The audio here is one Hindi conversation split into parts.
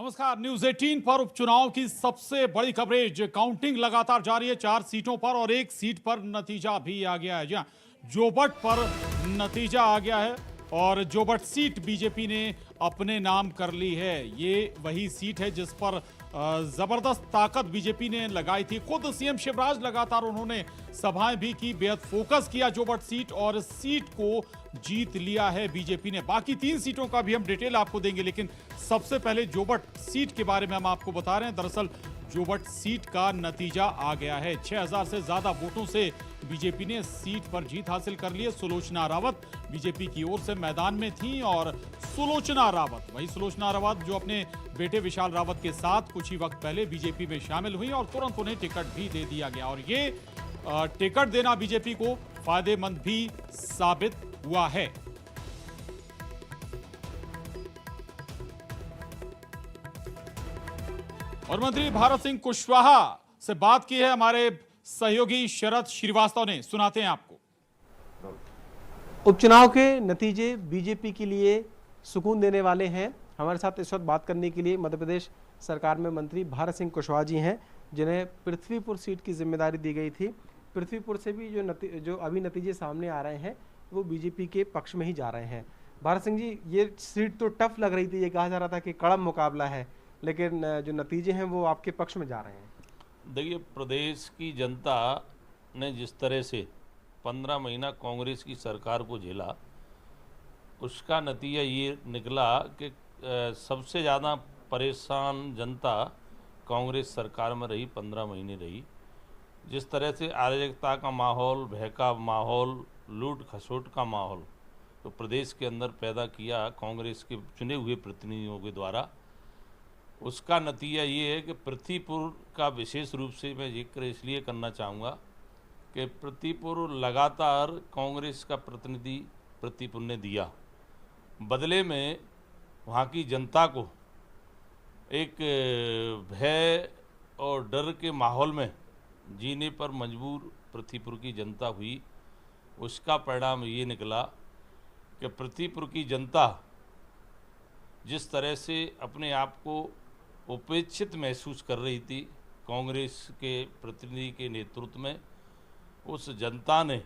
नमस्कार। न्यूज 18 पर उपचुनाव की सबसे बड़ी कवरेज। काउंटिंग लगातार जारी है 4 सीटों पर और 1 सीट पर नतीजा भी आ गया है। जी हां, जोबट पर नतीजा आ गया है और जोबट सीट बीजेपी ने अपने नाम कर ली है। ये वही सीट है जिस पर जबरदस्त ताकत बीजेपी ने लगाई थी। खुद सीएम शिवराज लगातार उन्होंने सभाएं भी की, बेहद फोकस किया जोबट सीट और सीट को जीत लिया है बीजेपी ने। बाकी 3 सीटों का भी हम डिटेल आपको देंगे, लेकिन सबसे पहले जोबट सीट के बारे में हम आपको बता रहे हैं। दरअसल जोबट सीट का नतीजा आ गया है। 6000 से ज्यादा वोटों से बीजेपी ने सीट पर जीत हासिल कर ली है। सुलोचना रावत बीजेपी की ओर से मैदान में थी और सुलोचना रावत जो अपने बेटे विशाल रावत के साथ कुछ ही वक्त पहले बीजेपी में शामिल हुई और तुरंत उन्हें टिकट भी दे दिया गया और ये टिकट देना बीजेपी को फायदेमंद भी साबित हुआ है। और मंत्री भारत सिंह कुशवाहा से बात की है हमारे सहयोगी शरद श्रीवास्तव ने, सुनाते हैं आपको। उपचुनाव के नतीजे बीजेपी के लिए सुकून देने वाले हैं। हमारे साथ इस वक्त बात करने के लिए मध्य प्रदेश सरकार में मंत्री भारत सिंह कुशवाहा जी हैं, जिन्हें पृथ्वीपुर सीट की जिम्मेदारी दी गई थी। पृथ्वीपुर से भी जो अभी नतीजे सामने आ रहे हैं वो बीजेपी के पक्ष में ही जा रहे हैं। भारत सिंह जी, ये सीट तो टफ लग रही थी, ये कहा जा रहा था कि कड़म मुकाबला है, लेकिन जो नतीजे हैं वो आपके पक्ष में जा रहे हैं। देखिए, प्रदेश की जनता ने जिस तरह से 15 महीना कांग्रेस की सरकार को झेला, उसका नतीजा ये निकला कि सबसे ज़्यादा परेशान जनता कांग्रेस सरकार में रही, 15 महीने रही। जिस तरह से अराजकता का माहौल, भय का माहौल, लूट खसोट का माहौल तो प्रदेश के अंदर पैदा किया कांग्रेस के चुने हुए प्रतिनिधियों के द्वारा, उसका नतीजा ये है कि पृथ्वीपुर का विशेष रूप से मैं जिक्र इसलिए करना चाहूँगा कि पृथ्वीपुर लगातार कांग्रेस का प्रतिनिधि पृथ्वीपुर ने दिया, बदले में वहाँ की जनता को एक भय और डर के माहौल में जीने पर मजबूर पृथ्वीपुर की जनता हुई। उसका परिणाम ये निकला कि पृथ्वीपुर की जनता जिस तरह से अपने आप को उपेक्षित महसूस कर रही थी कांग्रेस के प्रतिनिधि के नेतृत्व में, उस जनता ने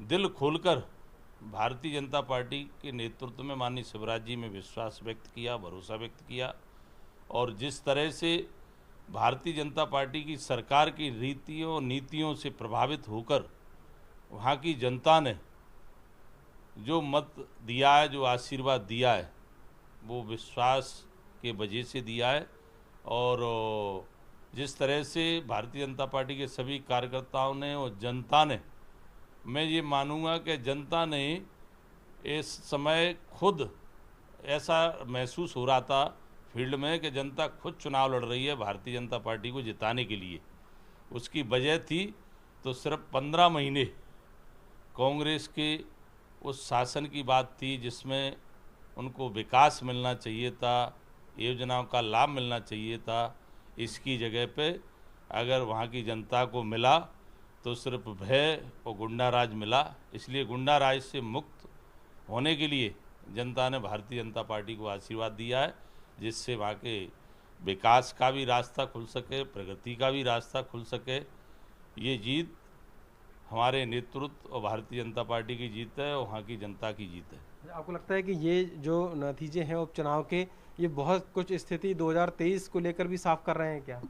दिल खोलकर भारतीय जनता पार्टी के नेतृत्व में माननीय शिवराज जी में विश्वास व्यक्त किया, भरोसा व्यक्त किया। और जिस तरह से भारतीय जनता पार्टी की सरकार की रीतियों और नीतियों से प्रभावित होकर वहाँ की जनता ने जो मत दिया है, जो आशीर्वाद दिया है, वो विश्वास के वजह से दिया है। और जिस तरह से भारतीय जनता पार्टी के सभी कार्यकर्ताओं ने और जनता ने, मैं ये मानूंगा कि जनता ने इस समय खुद ऐसा महसूस हो रहा था फील्ड में कि जनता खुद चुनाव लड़ रही है भारतीय जनता पार्टी को जिताने के लिए। उसकी वजह थी तो सिर्फ 15 महीने कांग्रेस के उस शासन की बात थी जिसमें उनको विकास मिलना चाहिए था, योजनाओं का लाभ मिलना चाहिए था। इसकी जगह पे अगर वहाँ की जनता को मिला तो सिर्फ भय और गुंडा राज मिला। इसलिए गुंडा राज से मुक्त होने के लिए जनता ने भारतीय जनता पार्टी को आशीर्वाद दिया है, जिससे वहाँ के विकास का भी रास्ता खुल सके, प्रगति का भी रास्ता खुल सके। ये जीत हमारे नेतृत्व और भारतीय जनता पार्टी की जीत है और वहाँ की जनता की जीत है। आपको लगता है कि ये जो नतीजे हैं उपचुनाव के, ये बहुत कुछ स्थिति 2023 को लेकर भी साफ कर रहे हैं क्या?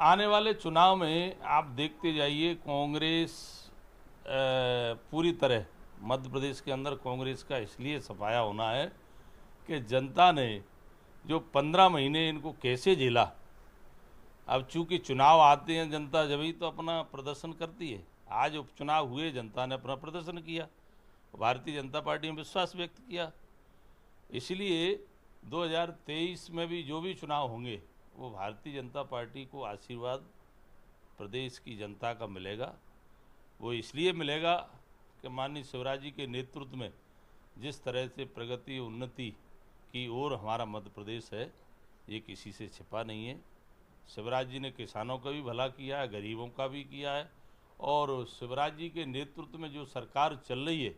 आने वाले चुनाव में आप देखते जाइए, कांग्रेस पूरी तरह मध्य प्रदेश के अंदर कांग्रेस का इसलिए सफाया होना है कि जनता ने जो 15 महीने इनको कैसे झेला। अब चूंकि चुनाव आते हैं, जनता जब ही तो अपना प्रदर्शन करती है। आज उपचुनाव हुए, जनता ने अपना प्रदर्शन किया, भारतीय जनता पार्टी में विश्वास व्यक्त किया। इसलिए 2023 में भी जो भी चुनाव होंगे वो भारतीय जनता पार्टी को आशीर्वाद प्रदेश की जनता का मिलेगा। वो इसलिए मिलेगा कि माननीय शिवराज जी के नेतृत्व में जिस तरह से प्रगति उन्नति की ओर हमारा मध्य प्रदेश है, ये किसी से छिपा नहीं है। शिवराज जी ने किसानों का भी भला किया है, गरीबों का भी किया है। और शिवराज जी के नेतृत्व में जो सरकार चल रही है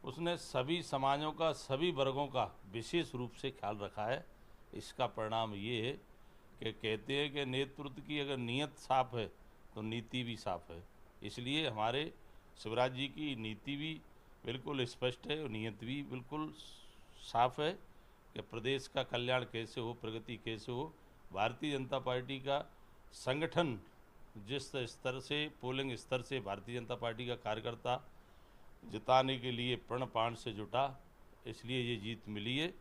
उसने सभी समाजों का, सभी वर्गों का विशेष रूप से ख्याल रखा है। इसका परिणाम ये है कि कहते हैं कि नेतृत्व की अगर नीयत साफ है तो नीति भी साफ है। इसलिए हमारे शिवराज जी की नीति भी बिल्कुल स्पष्ट है और नीयत भी बिल्कुल साफ है कि प्रदेश का कल्याण कैसे हो, प्रगति कैसे हो। भारतीय जनता पार्टी का संगठन जिस स्तर से, पोलिंग स्तर से भारतीय जनता पार्टी का कार्यकर्ता जिताने के लिए प्रण प्राण से जुटा, इसलिए ये जीत मिली है।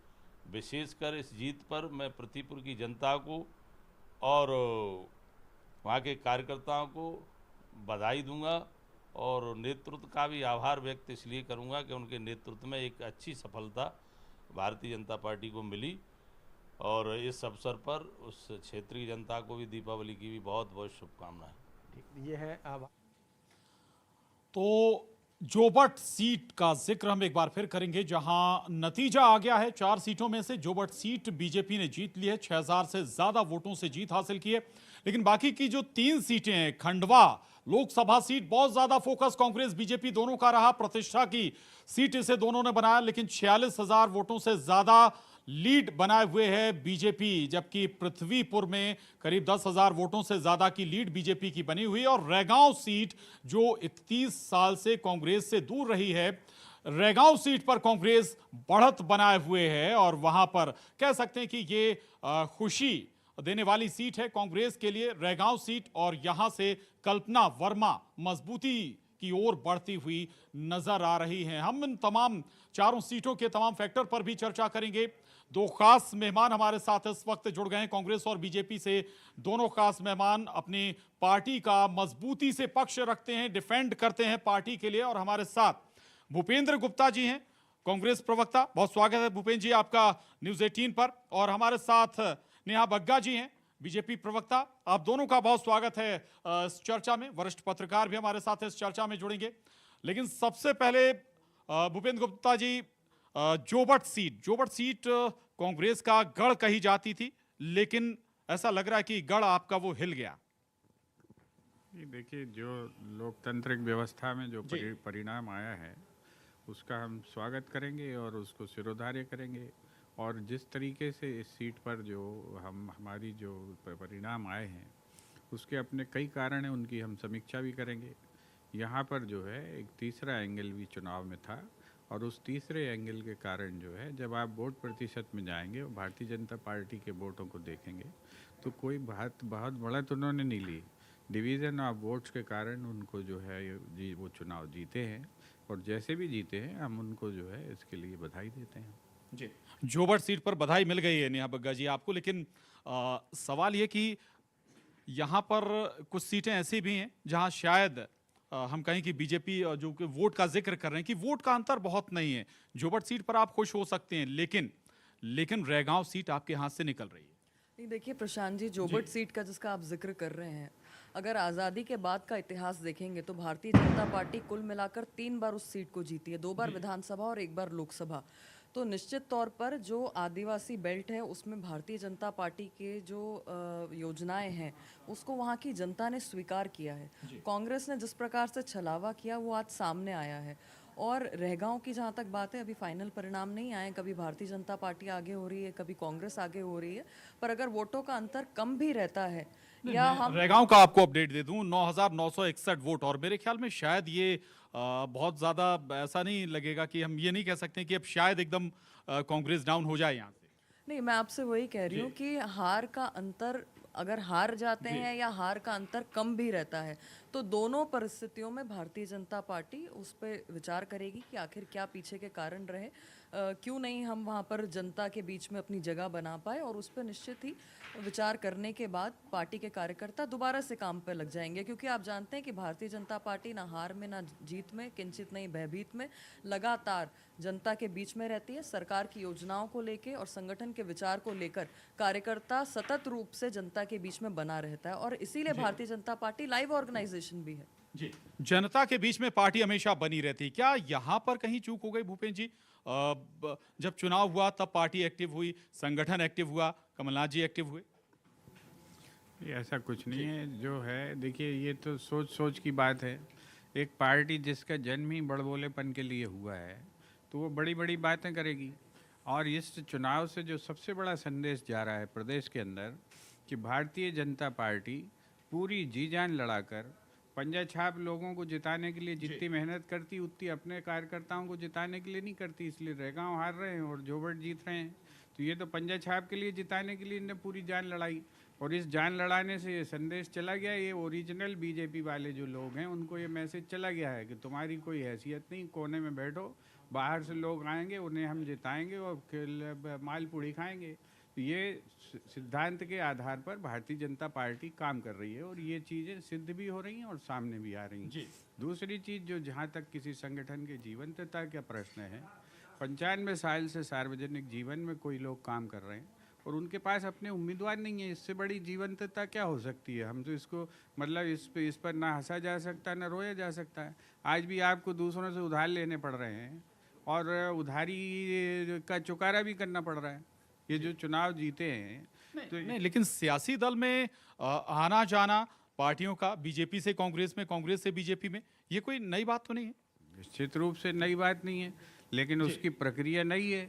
विशेषकर इस जीत पर मैं पृथ्वीपुर की जनता को और वहाँ के कार्यकर्ताओं को बधाई दूंगा और नेतृत्व का भी आभार व्यक्त इसलिए करूंगा कि उनके नेतृत्व में एक अच्छी सफलता भारतीय जनता पार्टी को मिली। और इस अवसर पर उस क्षेत्रीय जनता को भी दीपावली की भी बहुत बहुत शुभकामनाएं। ठीक, ये है तो जोबट सीट का जिक्र हम एक बार फिर करेंगे, जहां नतीजा आ गया है। 4 सीटों में से जोबट सीट बीजेपी ने जीत ली है, 6000 से ज्यादा वोटों से जीत हासिल की है। लेकिन बाकी की जो 3 सीटें हैं, खंडवा लोकसभा सीट, बहुत ज्यादा फोकस कांग्रेस बीजेपी दोनों का रहा। प्रतिष्ठा की सीट इसे दोनों ने बनाया, लेकिन 46,000 वोटों से ज्यादा लीड बनाए हुए है बीजेपी, जबकि पृथ्वीपुर में करीब 10,000 वोटों से ज्यादा की लीड बीजेपी की बनी हुई। और रैगांव सीट जो 31 साल से कांग्रेस से दूर रही है, रैगांव सीट पर कांग्रेस बढ़त बनाए हुए है और वहां पर कह सकते हैं कि ये खुशी देने वाली सीट है कांग्रेस के लिए, रैगांव सीट। और यहां से कल्पना वर्मा मजबूती की ओर बढ़ती हुई नजर आ रही हैं। हम इन तमाम 4 सीटों के तमाम फैक्टर पर भी चर्चा करेंगे। 2 खास मेहमान हमारे साथ इस वक्त जुड़ गए हैं कांग्रेस और बीजेपी से। दोनों खास मेहमान अपनी पार्टी का मजबूती से पक्ष रखते हैं, डिफेंड करते हैं पार्टी के लिए। और हमारे साथ भूपेंद्र गुप्ता जी हैं, कांग्रेस प्रवक्ता। बहुत स्वागत है भूपेंद्र जी आपका न्यूज 18 पर। और हमारे साथ नेहा बग्गा जी हैं, बीजेपी प्रवक्ता। आप दोनों का बहुत स्वागत है इस चर्चा में। वरिष्ठ पत्रकार भी हमारे साथ इस चर्चा में जुड़ेंगे। लेकिन सबसे पहले भूपेंद्र गुप्ता जी, जोबट सीट कांग्रेस का गढ़ कही जाती थी, लेकिन ऐसा लग रहा है कि गढ़ आपका वो हिल गया। देखिए, जो लोकतांत्रिक व्यवस्था में जो परिणाम आया है उसका हम स्वागत करेंगे और उसको सिरोधार्य करेंगे। और जिस तरीके से इस सीट पर जो हमारी जो परिणाम आए हैं उसके अपने कई कारण हैं, उनकी हम समीक्षा भी करेंगे। यहाँ पर जो है एक तीसरा एंगल भी चुनाव में था और उस तीसरे एंगल के कारण जो है, जब आप वोट प्रतिशत में जाएंगे और भारतीय जनता पार्टी के वोटों को देखेंगे तो कोई बहुत बढ़त उन्होंने नहीं ली। डिवीज़न ऑफ वोट्स के कारण उनको जो है वो चुनाव जीते हैं और जैसे भी जीते हैं हम उनको जो है इसके लिए बधाई देते हैं। जी, जोबट सीट पर बधाई मिल गई है नेहा बग्गा जी आपको। लेकिन सवाल ये कि यहाँ पर कुछ सीटें ऐसी भी हैं जहाँ शायद हम कहें कि बीजेपी जो कि वोट का जिक्र कर रहे हैं कि वोट का अंतर बहुत नहीं है। जोबट सीट पर आप खुश हो सकते हैं, लेकिन रैगांव सीट आपके हाथ से निकल रही है। नहीं, देखिए प्रशांत जी, जोबट सीट का जिसका आप जिक्र कर रहे हैं, अगर आज़ादी के बाद का इतिहास देखेंगे तो भारतीय जनता पार्टी कुल मिलाकर 3 बार उस सीट को जीती है, 2 बार विधानसभा और 1 बार लोकसभा। तो निश्चित तौर पर जो आदिवासी बेल्ट है उसमें भारतीय जनता पार्टी के जो योजनाएं हैं उसको वहाँ की जनता ने स्वीकार किया है। कांग्रेस ने जिस प्रकार से छलावा किया वो आज सामने आया है। और रहगांव की जहाँ तक बात है, अभी फाइनल परिणाम नहीं आए, कभी भारतीय जनता पार्टी आगे हो रही है, कभी कांग्रेस आगे हो रही है, पर अगर वोटों का अंतर कम भी रहता है या हम रैगांव का आपको अपडेट दे दूं, 9,961 वोट। और मेरे ख्याल में शायद ये बहुत ज्यादा ऐसा नहीं लगेगा कि हम ये नहीं कह सकते कि अब शायद एकदम कांग्रेस डाउन हो जाए यहाँ से। नहीं, मैं आपसे वही कह रही हूँ कि हार का अंतर, अगर हार जाते हैं या हार का अंतर कम भी रहता है तो दोनों परिस्थितियों में भारतीय जनता पार्टी उस पर विचार करेगी कि आखिर क्या पीछे के कारण रहे, क्यों नहीं हम वहाँ पर जनता के बीच में अपनी जगह बना पाए। और उस पर निश्चित ही विचार करने के बाद पार्टी के कार्यकर्ता दोबारा से काम पर लग जाएंगे, क्योंकि आप जानते हैं कि भारतीय जनता पार्टी ना हार में ना जीत में, किंचित नहीं भयभीत में, लगातार जनता के बीच में रहती है। सरकार की योजनाओं को लेकर और संगठन के विचार को लेकर कार्यकर्ता सतत रूप से जनता के बीच में बना रहता है और इसीलिए Bharatiya Janata party live organisation भी है। जी, जनता के बीच में पार्टी हमेशा बनी रहती है। क्या यहाँ पर कहीं चूक हो गई भूपेंद्र जी? जब चुनाव हुआ तब पार्टी एक्टिव हुई, संगठन एक्टिव हुआ, कमलनाथ जी एक्टिव हुए? ये ऐसा कुछ नहीं है जो है। देखिए, ये तो सोच की बात है। एक पार्टी जिसका जन्म ही बड़बोलेपन के लिए हुआ है तो वो बड़ी बड़ी बातें करेगी और इस चुनाव से जो सबसे बड़ा संदेश जा रहा है प्रदेश के अंदर कि भारतीय जनता पार्टी पूरी जी जान लड़ाकर पंजा छाप लोगों को जिताने के लिए जितनी मेहनत करती उतनी अपने कार्यकर्ताओं को जिताने के लिए नहीं करती, इसलिए रेगांव हार रहे हैं और जोबट जीत रहे हैं। तो ये तो पंजा छाप के लिए जिताने के लिए इन्हें पूरी जान लड़ाई, और इस जान लड़ाने से ये संदेश चला गया, ये ओरिजिनल बीजेपी वाले जो लोग हैं उनको ये मैसेज चला गया है कि तुम्हारी कोई हैसियत नहीं, कोने में बैठो, बाहर से लोग आएंगे उन्हें हम जिताएंगे और मालपूड़ी खाएंगे। तो ये सिद्धांत के आधार पर भारतीय जनता पार्टी काम कर रही है और ये चीज़ें सिद्ध भी हो रही हैं और सामने भी आ रही हैं। दूसरी चीज़ जो जहाँ तक किसी संगठन के जीवंतता का प्रश्न है, 95 साल से सार्वजनिक जीवन में कोई लोग काम कर रहे हैं और उनके पास अपने उम्मीदवार नहीं है, इससे बड़ी जीवंतता क्या हो सकती है। हम तो इसको मतलब इस पर ना हंसा जा सकता ना रोया जा सकता है। आज भी आपको दूसरों से उधार लेने पड़ रहे हैं और उधारी का चुकारा भी करना पड़ रहा है। ये जो चुनाव जीते हैं तो नहीं, लेकिन सियासी दल में आना जाना पार्टियों का, बीजेपी से कांग्रेस में, कांग्रेस से बीजेपी में, ये कोई नई बात तो नहीं है। निश्चित रूप से नई बात नहीं है, लेकिन उसकी प्रक्रिया नई है।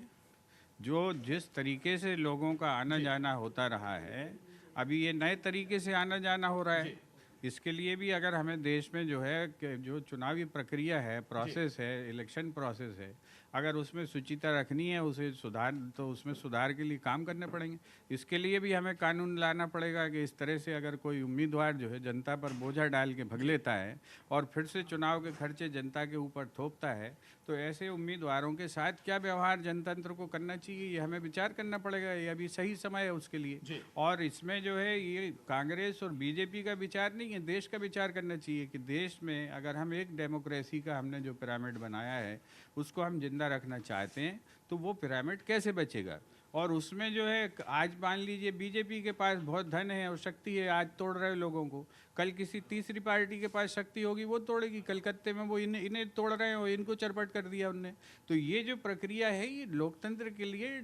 जो जिस तरीके से लोगों का आना जाना होता रहा है, अभी ये नए तरीके से आना जाना हो रहा है। इसके लिए भी अगर हमें देश में जो है जो चुनावी प्रक्रिया है, प्रोसेस है, इलेक्शन प्रोसेस है, अगर उसमें शुचिता रखनी है, उसे सुधार तो उसमें सुधार के लिए काम करने पड़ेंगे। इसके लिए भी हमें कानून लाना पड़ेगा कि इस तरह से अगर कोई उम्मीदवार जो है जनता पर बोझा डाल के भग लेता है और फिर से चुनाव के खर्चे जनता के ऊपर थोपता है, तो ऐसे उम्मीदवारों के साथ क्या व्यवहार जनतंत्र को करना चाहिए, ये हमें विचार करना पड़ेगा। ये अभी सही समय है उसके लिए। और इसमें जो है ये कांग्रेस और बीजेपी का विचार नहीं है, देश का विचार करना चाहिए कि देश में अगर हम एक डेमोक्रेसी का हमने जो पिरामिड बनाया है उसको हम जिंदा रखना चाहते हैं तो वो पिरामिड कैसे बचेगा। और उसमें जो है आज मान लीजिए बीजेपी के पास बहुत धन है और शक्ति है, आज तोड़ रहे लोगों को, कल किसी तीसरी पार्टी के पास शक्ति होगी वो तोड़ेगी। कलकत्ते में वो इन्हें तोड़ रहे हैं और इनको चरपट कर दिया उनने। तो ये जो प्रक्रिया है ये लोकतंत्र के लिए,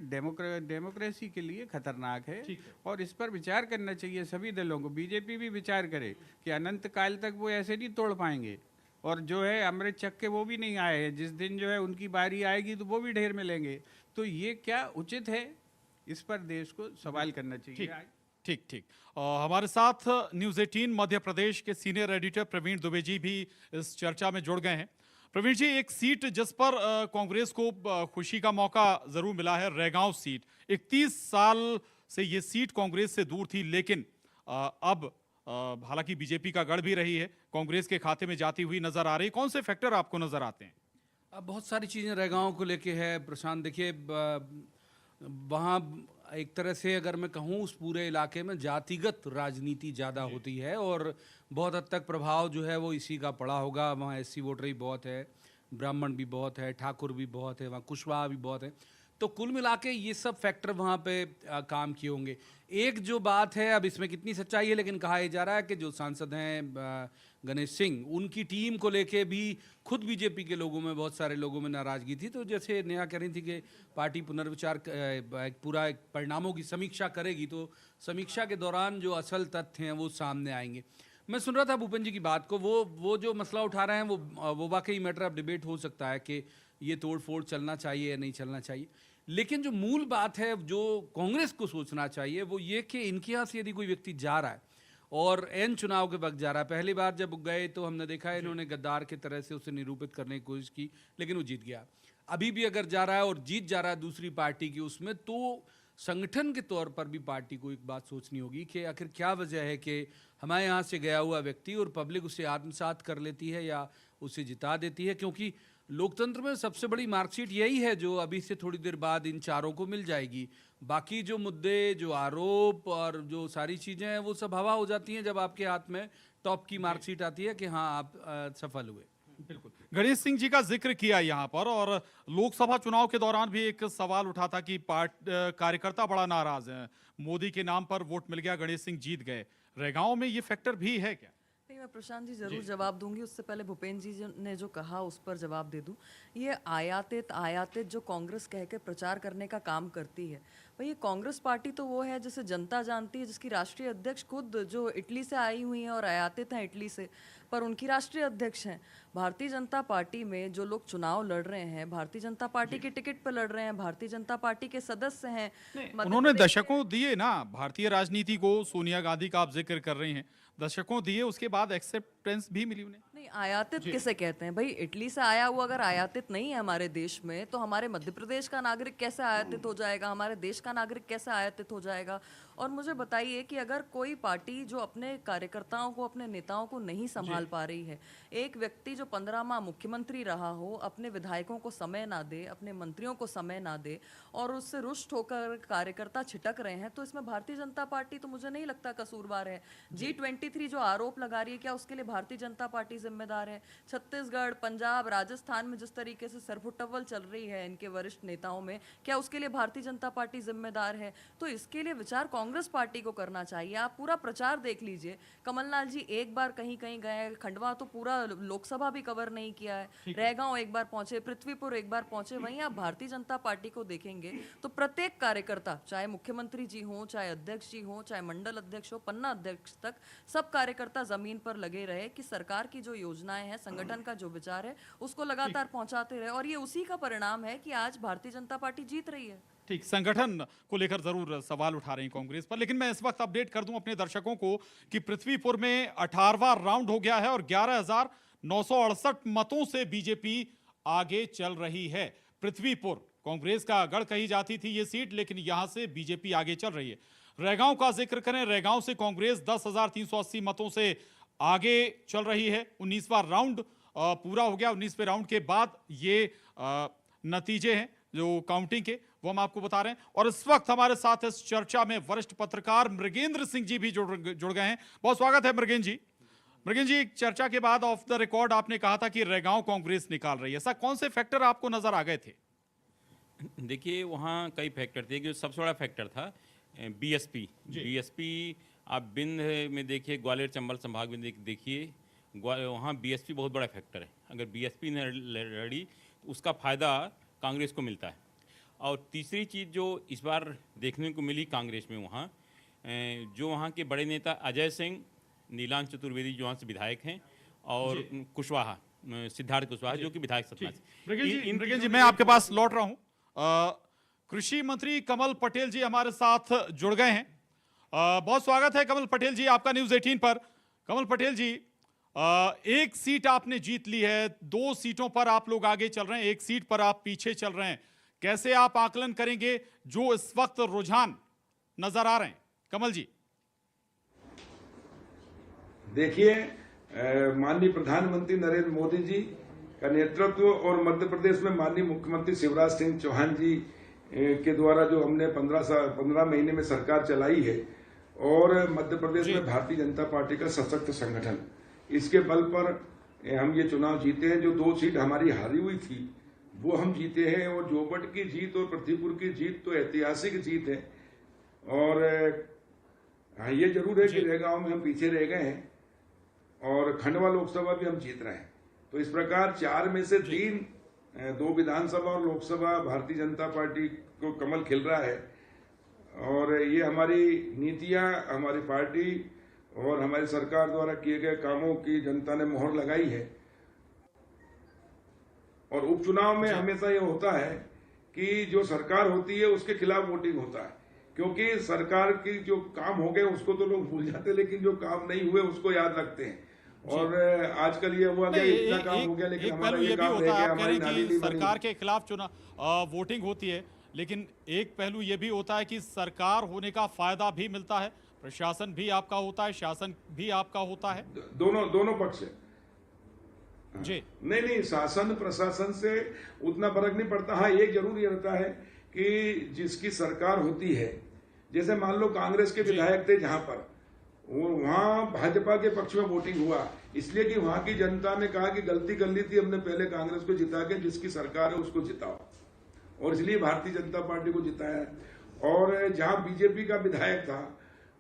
डेमोक्रेसी के लिए खतरनाक है और इस पर विचार करना चाहिए सभी दलों को। बीजेपी भी विचार करे कि अनंत काल तक वो ऐसे नहीं तोड़ पाएंगे, और जो है अमृत चक्के वो भी नहीं आए हैं, जिस दिन जो है उनकी बारी आएगी तो वो भी ढेर मिलेंगे। तो ये क्या उचित है, इस पर देश को सवाल करना चाहिए। ठीक। हमारे साथ न्यूज़ 18 मध्य प्रदेश के सीनियर एडिटर प्रवीण दुबे जी भी इस चर्चा में जुड़ गए हैं। प्रवीण जी, एक सीट जिस पर कांग्रेस को खुशी का मौका जरूर मिला है, रेगांव सीट। 31 साल से ये सीट कांग्रेस से दूर थी, लेकिन अब हालांकि बीजेपी का गढ़ भी रही है, कांग्रेस के खाते में जाती हुई नजर आ रही है। कौन से फैक्टर आपको नजर आते हैं? अब बहुत सारी चीज़ें रेगांव को लेके है प्रशांत। देखिए वहाँ एक तरह से अगर मैं कहूँ उस पूरे इलाके में जातिगत राजनीति ज़्यादा होती है और बहुत हद तक प्रभाव जो है वो इसी का पड़ा होगा। वहाँ एससी वोटर ही बहुत है, ब्राह्मण भी बहुत है, ठाकुर भी बहुत है, वहाँ कुशवाहा भी बहुत है। तो कुल मिला के ये सब फैक्टर वहाँ पे काम किए होंगे। एक जो बात है, अब इसमें कितनी सच्चाई है, लेकिन कहा जा रहा है कि जो सांसद हैं गणेश सिंह, उनकी टीम को लेके भी खुद बीजेपी के लोगों में, बहुत सारे लोगों में नाराज़गी थी। तो जैसे नेहा कह रही थी कि पार्टी पुनर्विचार पूरा परिणामों की समीक्षा करेगी, तो समीक्षा के दौरान जो असल तथ्य हैं वो सामने आएंगे। मैं सुन रहा था भूपेंद्र जी की बात को, वो जो मसला उठा रहे हैं वो वाकई मैटर ऑफ डिबेट हो सकता है कि ये तोड़ फोड़ चलना चाहिए या नहीं चलना चाहिए। लेकिन जो मूल बात है जो कांग्रेस को सोचना चाहिए वो ये कि इनके यहाँ से यदि कोई व्यक्ति जा रहा है और एन चुनाव के वक्त जा रहा है, पहली बार जब गए तो हमने देखा है इन्होंने गद्दार की तरह से उसे निरूपित करने की कोशिश की, लेकिन वो जीत गया। अभी भी अगर जा रहा है और जीत जा रहा है दूसरी पार्टी की उसमें, तो संगठन के तौर पर भी पार्टी को एक बात सोचनी होगी कि आखिर क्या वजह है कि हमारे यहाँ से गया हुआ व्यक्ति और पब्लिक उसे आत्मसात कर लेती है या उसे जिता देती है। क्योंकि लोकतंत्र में सबसे बड़ी मार्कशीट यही है जो अभी से थोड़ी देर बाद इन चारों को मिल जाएगी। बाकी जो मुद्दे, जो आरोप और जो सारी चीज़ें हैं वो सब हवा हो जाती हैं जब आपके हाथ में टॉप की मार्कशीट आती है कि हाँ आप सफल हुए। बिल्कुल। गणेश सिंह जी का जिक्र किया यहाँ पर, और लोकसभा चुनाव के दौरान भी एक सवाल उठा था कि कार्यकर्ता बड़ा नाराज है, मोदी के नाम पर वोट मिल गया, गणेश सिंह जीत गए। रेगांव में ये फैक्टर भी है क्या? नहीं, मैं मैं प्रशांत जी जरूर जवाब दूंगी। उससे पहले भूपेंद्र जी ने जो कहा उस पर जवाब दे दूं। ये आयातित जो कांग्रेस कह के प्रचार करने का काम करती है, भाई ये कांग्रेस पार्टी तो वो है जिसे जनता जानती है, जिसकी राष्ट्रीय अध्यक्ष खुद जो इटली से आई हुई हैं और आयातित हैं इटली से, पर उनकी राष्ट्रीय अध्यक्ष हैं। भारतीय जनता पार्टी में जो लोग चुनाव लड़ रहे हैं, भारतीय जनता पार्टी के टिकट पर लड़ रहे हैं, भारतीय जनता पार्टी के सदस्य हैं। उन्होंने दशकों दिए ना भारतीय राजनीति को, सोनिया गांधी का आप जिक्र कर रही हैं, दशकों दिए, उसके बाद एक्सेप्टेंस भी मिली उन्हें। नहीं, आयातित किसे कहते हैं भाई? इटली से आया हुआ अगर आयातित नहीं है हमारे देश में, तो हमारे मध्य प्रदेश का नागरिक कैसे आयातित हो जाएगा? हमारे देश का नागरिक कैसे आयातित हो जाएगा? और मुझे बताइए कि अगर कोई पार्टी जो अपने कार्यकर्ताओं को, अपने नेताओं को नहीं संभाल पा रही है, एक व्यक्ति जो 15 माह मुख्यमंत्री रहा हो, अपने विधायकों को समय ना दे, अपने मंत्रियों को समय ना दे, और उससे रुष्ट होकर कार्यकर्ता छिटक रहे हैं, तो इसमें भारतीय जनता पार्टी तो मुझे नहीं लगता कसूरवार है। G23 जो आरोप लगा रही है, क्या उसके लिए भारतीय जनता पार्टी जिम्मेदार है? छत्तीसगढ़, पंजाब, राजस्थान में जिस तरीके से सरफुटव्वल चल रही है इनके वरिष्ठ नेताओं में, क्या उसके लिए भारतीय जनता पार्टी जिम्मेदार है? तो इसके लिए विचार कांग्रेस पार्टी को करना चाहिए। आप पूरा प्रचार देख लीजिए, कमलनाथ जी एक बार कहीं कहीं गए, खंडवा तो पूरा लोकसभा भी कवर नहीं किया है, रैगांव एक बार पहुंचे, पृथ्वीपुर एक बार पहुंचे। वहीं आप भारतीय जनता पार्टी को देखेंगे तो प्रत्येक कार्यकर्ता, चाहे मुख्यमंत्री जी हो, चाहे अध्यक्ष जी हो, चाहे मंडल अध्यक्ष हो, पन्ना अध्यक्ष तक, सब कार्यकर्ता जमीन पर लगे रहे कि सरकार की जो योजनाएं हैं, संगठन का जो विचार है, उसको लगातार पहुंचाते रहे। और ये उसी का परिणाम है कि आज भारतीय जनता पार्टी जीत रही है। ठीक, संगठन को लेकर जरूर सवाल उठा रही हैं कांग्रेस पर, लेकिन मैं इस वक्त अपडेट कर दूं अपने दर्शकों को कि पृथ्वीपुर में 18वां राउंड हो गया है और 11,968 मतों से बीजेपी आगे चल रही है। पृथ्वीपुर कांग्रेस का गढ़ कही जाती थी ये सीट, लेकिन यहां से बीजेपी आगे चल रही है। रैगांव का जिक्र करें, रैगांव से कांग्रेस 10,380 मतों से आगे चल रही है। 19वां राउंड पूरा हो गया। 19वें राउंड के बाद ये नतीजे हैं जो काउंटिंग के, वो हम आपको बता रहे हैं। और इस वक्त हमारे साथ इस चर्चा में वरिष्ठ पत्रकार मृगेंद्र सिंह जी भी जुड़ गए हैं। बहुत स्वागत है मृगेंद्र जी। मृगेंद्र जी, चर्चा के बाद ऑफ द रिकॉर्ड आपने कहा था कि रैगांव कांग्रेस निकाल रही है, ऐसा कौन से फैक्टर आपको नजर आ गए थे? देखिए, वहाँ कई फैक्टर थे। कि सबसे बड़ा फैक्टर था बीएसपी। आप बिंद में देखिए, ग्वालियर चंबल संभाग में देखिए, वहाँ बीएसपी बहुत बड़ा फैक्टर है। अगर बीएसपी ने लड़ी तो उसका फ़ायदा कांग्रेस को मिलता है। और तीसरी चीज़ जो इस बार देखने को मिली कांग्रेस में, वहाँ जो वहाँ के बड़े नेता अजय सिंह, नीलांश चतुर्वेदी जो वहाँ से विधायक हैं, और कुशवाहा, सिद्धार्थ कुशवाहा जो कि विधायक सतना से। मृगेंद्र जी, मैं आपके पास लौट रहा हूँ। कृषि मंत्री कमल पटेल जी हमारे साथ जुड़ गए हैं। बहुत स्वागत है कमल पटेल जी आपका न्यूज़ 18 पर। कमल पटेल जी, एक सीट आपने जीत ली है, 2 सीटों पर आप लोग आगे चल रहे हैं, एक सीट पर आप पीछे चल रहे हैं। कैसे आप आकलन करेंगे जो इस वक्त रुझान नजर आ रहे हैं? कमल जी देखिए, माननीय प्रधानमंत्री नरेंद्र मोदी जी का नेतृत्व और मध्य प्रदेश में माननीय मुख्यमंत्री शिवराज सिंह चौहान जी के द्वारा जो हमने 15 महीने में सरकार चलाई है, और मध्य प्रदेश में भारतीय जनता पार्टी का सशक्त संगठन, इसके बल पर हम ये चुनाव जीते हैं। जो 2 सीट हमारी हारी हुई थी वो हम जीते हैं, और जोबट की जीत और पृथ्वीपुर की जीत तो ऐतिहासिक जीत है। और हाँ, ये जरूर है कि रैगांव में हम पीछे रह गए हैं, और खंडवा लोकसभा भी हम जीत रहे हैं। तो इस प्रकार 4 में से 3, 2 विधानसभा और लोकसभा भारतीय जनता पार्टी को कमल खिल रहा है। और ये हमारी नीतियां, हमारी पार्टी और हमारी सरकार द्वारा किए गए कामों की जनता ने मोहर लगाई है। और उपचुनाव में हमेशा ये होता है कि जो सरकार होती है उसके खिलाफ वोटिंग होता है, क्योंकि सरकार की जो काम हो गए उसको तो लोग भूल जाते हैं, लेकिन जो काम नहीं हुए उसको याद रखते हैं। और आजकल ये हुआ कि इतना काम हो गया, लेकिन हमारा ये काम रह गया, हमारी नाली नहीं बनी। सरकार के खिलाफ चुनाव वोटिंग होती है, लेकिन एक पहलू ये भी होता है कि सरकार होने का फायदा भी मिलता है, प्रशासन भी आपका होता है, शासन भी आपका होता है। दोनों पक्ष है जी। नहीं, शासन प्रशासन से उतना फर्क नहीं पड़ता। हाँ, एक जरूर ये रहता है कि जिसकी सरकार होती है, जैसे मान लो कांग्रेस के विधायक थे जहां पर, वहां भाजपा के पक्ष में वोटिंग हुआ, इसलिए कि वहां की जनता ने कहा कि गलती कर ली थी, हमने पहले कांग्रेस को जिता के जिसकी सरकार है उसको जिताओ, और इसलिए भारतीय जनता पार्टी को जिताया है। और जहां बीजेपी का विधायक था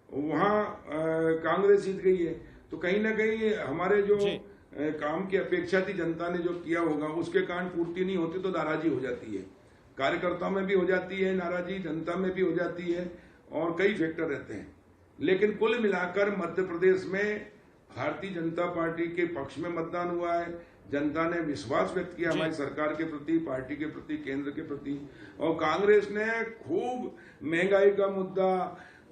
वहां कांग्रेस जीत गई है। तो कहीं ना कहीं हमारे जो काम की अपेक्षा थी जनता ने जो किया होगा उसके कारण पूर्ति नहीं होती तो नाराजगी हो जाती है, कार्यकर्ताओं में भी हो जाती है नाराजगी, जनता में भी हो जाती है और कई फैक्टर रहते हैं। लेकिन कुल मिलाकर मध्य प्रदेश में भारतीय जनता पार्टी के पक्ष में मतदान हुआ है। जनता ने विश्वास व्यक्त किया हमारी सरकार के प्रति, पार्टी के प्रति, केंद्र के प्रति। और कांग्रेस ने खूब महंगाई का मुद्दा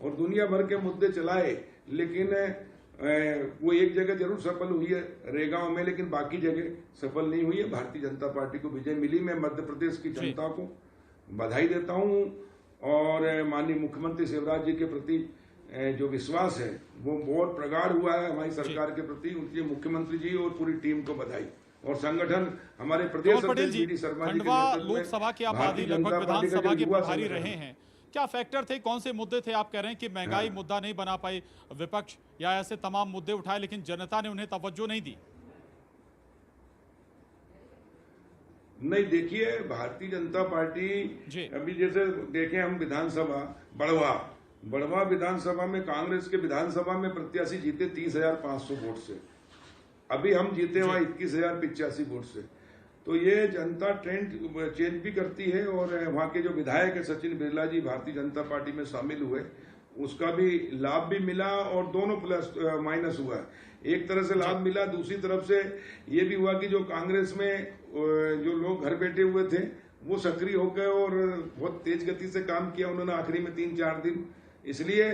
और दुनिया भर के मुद्दे चलाए, लेकिन वो एक जगह जरूर सफल हुई है रेगांव में, लेकिन बाकी जगह सफल नहीं हुई है। भारतीय जनता पार्टी को विजय मिली। मैं मध्य प्रदेश की जनता को बधाई देता हूं और माननीय मुख्यमंत्री शिवराज जी के प्रति जो विश्वास है वो बहुत प्रगाढ़ हुआ है हमारी सरकार के प्रति। उनके मुख्यमंत्री जी और पूरी टीम को बधाई। और संगठन हमारे प्रदेश अध्यक्ष वी डी शर्मा जी के नेतृत्व में लोकसभा की आबादी लगभग विधानसभा के प्रभारी रहे हैं, क्या फैक्टर थे, कौन से मुद्दे थे? आप कह रहे हैं कि महंगाई मुद्दा नहीं बना पाई विपक्ष, या ऐसे तमाम मुद्दे उठाए लेकिन जनता ने उन्हें तवज्जो नहीं दी? नहीं, देखिए भारतीय जनता पार्टी अभी जैसे देखें हम विधानसभा बड़वा विधानसभा में कांग्रेस के विधानसभा में प्रत्याशी जीते 30,500 वोट से, अभी हम जीते वहां 21,085 वोट से। तो ये जनता ट्रेंड चेंज भी करती है और वहां के जो विधायक है सचिन बिरला जी भारतीय जनता पार्टी में शामिल हुए, उसका भी लाभ भी मिला और दोनों प्लस माइनस हुआ। एक तरह से लाभ मिला, दूसरी तरफ से ये भी हुआ कि जो कांग्रेस में जो लोग घर बैठे हुए थे वो सक्रिय हो गए और बहुत तेज गति से काम किया उन्होंने आखिरी में 3-4 दिन। इसलिए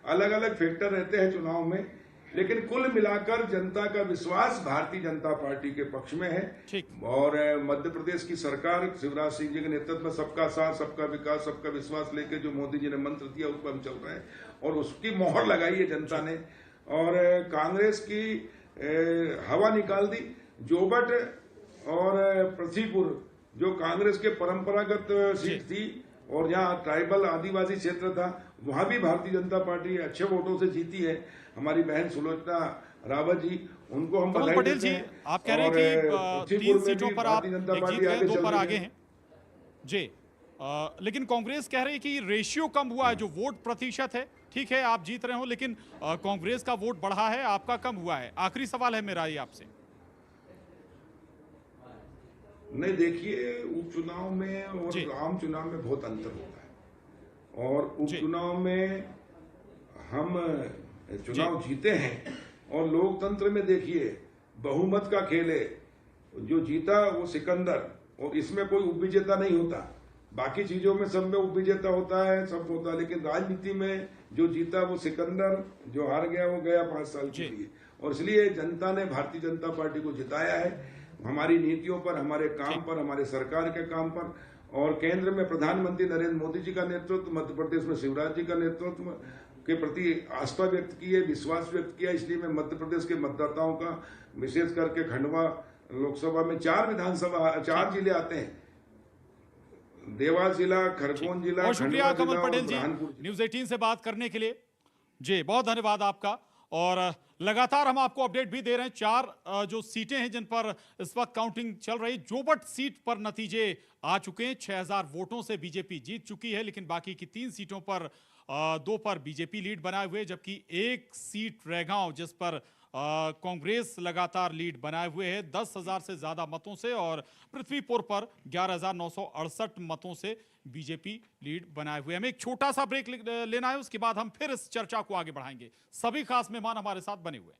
अलग अलग फैक्टर रहते हैं चुनाव में, लेकिन कुल मिलाकर जनता का विश्वास भारतीय जनता पार्टी के पक्ष में है। और मध्य प्रदेश की सरकार शिवराज सिंह जी के नेतृत्व में सबका साथ, सबका विकास, सबका विश्वास लेके जो मोदी जी ने मंत्र दिया उस पर हम चल रहे हैं और उसकी मोहर लगाई है जनता ने। और कांग्रेस की हवा निकाल दी। जोबट और पृथ्वीपुर जो कांग्रेस के परंपरागत सीट थी और जहाँ ट्राइबल आदिवासी क्षेत्र था, वहां भी भारतीय जनता पार्टी अच्छे वोटों से जीती है। हमारी बहन सुलोचना रावत जी, उनको हम बधाई देते हैं। आप कह रहे हैं कि 3 सीटों पर आप एक जीत गए, 2 पर आगे हैं जी, लेकिन कांग्रेस कह रही है कि रेशियो कम हुआ है, जो वोट प्रतिशत है। ठीक है, आप जीत रहे हो, लेकिन कांग्रेस का वोट बढ़ा है, आपका कम हुआ है। आखिरी सवाल है मेरा ये आपसे। नहीं, देखिए उपचुनाव में और आम चुनाव में बहुत अंतर होता है और उपचुनाव में हम चुनाव जीते हैं और लोकतंत्र में देखिए बहुमत का खेल है, जो जीता वो सिकंदर, और इसमें कोई उपविजेता नहीं होता। बाकी चीजों में सब में उपविजेता होता है, सब होता है, लेकिन राजनीति में जो जीता वो सिकंदर, जो हार गया वो गया 5 साल के लिए। और इसलिए जनता ने भारतीय जनता पार्टी को जिताया है हमारी नीतियों पर, हमारे काम पर, हमारे सरकार के काम पर। और केंद्र में प्रधानमंत्री नरेंद्र मोदी जी का नेतृत्व, मध्य प्रदेश में शिवराज जी का नेतृत्व के प्रति आस्था व्यक्त की है, विश्वास व्यक्त किया। इसलिए मैं मध्य प्रदेश के मतदाताओं का, विशेष करके खंडवा लोकसभा में 4 जिले आते हैं, देवास जिला, खरगोन जिला, बहुत शुक्रिया कमल पटेल जी न्यूज़ 18 से बात करने के लिए। जी बहुत धन्यवाद आपका। और लगातार हम आपको अपडेट भी दे रहे हैं। 4 जो सीटें हैं जिन पर इस वक्त काउंटिंग चल रही, जोबट सीट पर नतीजे आ चुके हैं। 6,000 वोटों से बीजेपी जीत चुकी है, लेकिन बाकी की 3 सीटों पर 2 पर बीजेपी लीड बनाए हुए, जबकि 1 सीट रैगांव जिस पर कांग्रेस लगातार लीड बनाए हुए है 10,000 से ज्यादा मतों से, और पृथ्वीपुर पर 11,968 मतों से बीजेपी लीड बनाए हुए। हमें एक छोटा सा ब्रेक लेना है, उसके बाद हम फिर इस चर्चा को आगे बढ़ाएंगे। सभी खास मेहमान हमारे साथ बने हुए हैं।